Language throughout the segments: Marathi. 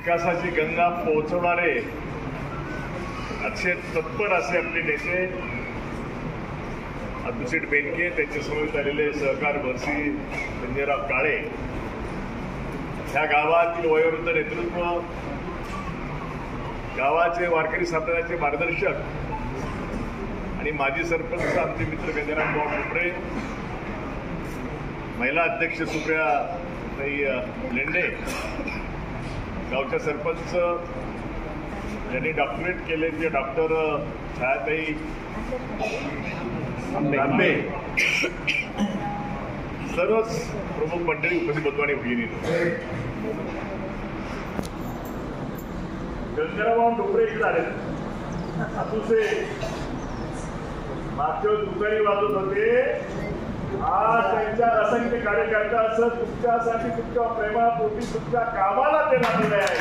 विकासाची गंगा पोहोचवणारे अतिशय तत्पर असे आपले नेते अभिजित बेनके, त्यांच्यासमोर आलेले सहकार महर्षी संजयराव काळे, ह्या गावातील वयोवृद्ध नेतृत्व, गावाचे वारकरी संप्रदायाचे मार्गदर्शक आणि माजी सरपंच आमचे मित्र गजानन भाऊ डुबरे, महिला अध्यक्ष सुप्रिया लेंडे, गावच्या सरपंच ज्यांनी डॉक्टरेट केले ते डॉक्टर छायाताई आंबे, सर्वच प्रमुख मंडळी उपस्थित होतो आणि भगिनी गंगाराम डोंगरे इकडे आले. अतुसे मागच्या दुपारी वाजत होते. आज त्यांच्या असंख्य कार्यकर्ता असं तुमच्यासाठी, तुमच्या प्रेमापोटी, तुमच्या कामाला ते लागलेले आहे.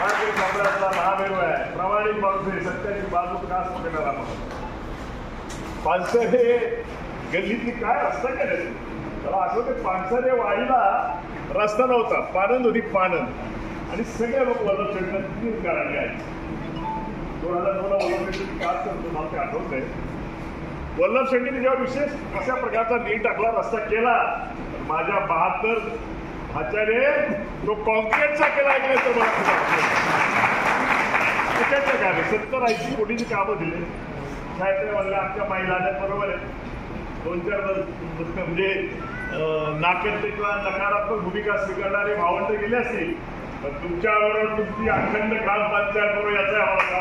भारतीय समाजाचा महामेरू आहे, प्रामाणिक माणूस आहे, सत्याची बाजू खास पकडणारा माणूस. पानसर हे गल्लीतली काय रस्ता केले त्याला आठवते. पानसर हे वाडीला रस्ता नव्हता, पानंद होती, पानंद. आणि सगळे लोक वल्लभ शेट्टीला 3 गाड्या आहेत. 2002 वल्लभ शेट्टी काच करतो मला ते आठवत आहे. वल्लभ शेट्टीने जेव्हा विशेष अशा प्रकारचा नीट टाकला, रस्ता केला, माझ्या 72 भाच्याने तो कॉन्क्रीटचा केला की नाही तर मला कामे 70-80 कोटीची कामं दिले. साहेब म्हणले आमच्या महिलांना बरोबर आहे. 2-4 म्हणजे नाकेला नकारात्मक भूमिका स्वीकारणारे भावंड गेले असतील, पण तुमच्याबरोबर तुमची अखंड ग्रामपंचायत बरोबर याचा आम्हाला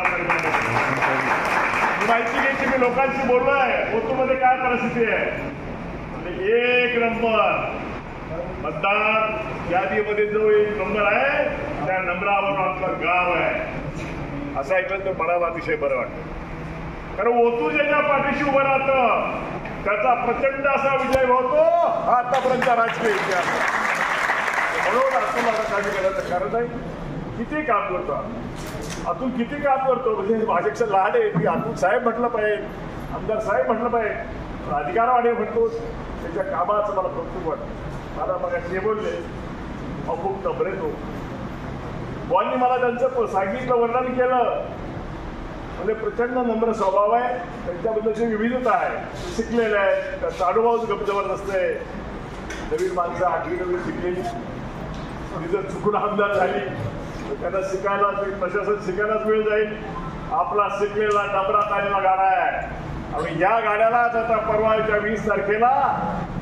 माहिती घ्यायची. मी लोकांशी बोललो आहे ओतूमध्ये काय परिस्थिती आहे. म्हणजे 1 नंबर मतदार यादीमध्ये जो 1 नंबर आहे त्या नंबरावर आमचं गाव आहे असं ऐकलं तर मला अतिशय बरं वाटतं. कारण ओतू ज्याच्या पाठीशी उभं राहतं त्याचा प्रचंड असा विजय होतो हा आतापर्यंत राजकीय इतिहास. म्हणून असं मला काही करायचं कारण आहे. किती काम करतो अतुल, किती काम करतो. म्हणजे माझ्यापेक्षा लहान आहे की अतुल साहेब म्हटलं पाहिजे, आमदार साहेब म्हटलं पाहिजे, अधिकारवाणी म्हणतो. त्याच्या कामाचं मला कौतुक वाटतं. मला मग ते बोलले खूप नबरे तो बॉलनी मला त्यांचं सांगितलं, वर्णन केलं. म्हणजे प्रचंड नम्र स्वभाव आहे, त्यांच्याबद्दलची विविधता आहे, शिकलेले आहे, त्याचा अनुभव जबरदस्त आहे. नवीन माणसं 8वी-9वी शिकलेली ती जर चुकून आमदार झाली तर त्यांना शिकायला प्रशासन शिकायलाच वेळ जाईल. आपला शिकलेला नम्रा आलेला गाडा आहे आणि या गाड्याला आता परवाच्या 20 तारखेला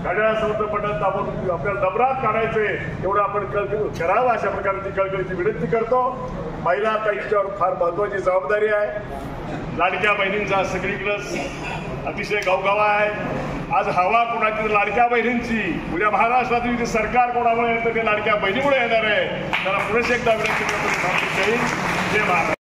गाड्यासमोर बटन दाबून आपल्याला नम्रात काढायचे एवढं आपण करावं अशा प्रकारची कळकळीची विनंती करतो. महिला आता हिच्यावर फार महत्वाची जबाबदारी आहे. लाडक्या बहिणींचा सगळीकडं अतिशय गवगवा आहे. आज हवा कोणाची लाडक्या बहिणींची, उद्या महाराष्ट्रातील सरकार कोणामुळे येतं ते लाडक्या बहिणीमुळे येणार आहे. त्याला पुरुष एकदा विनंती करतो. जय महाराष्ट्र.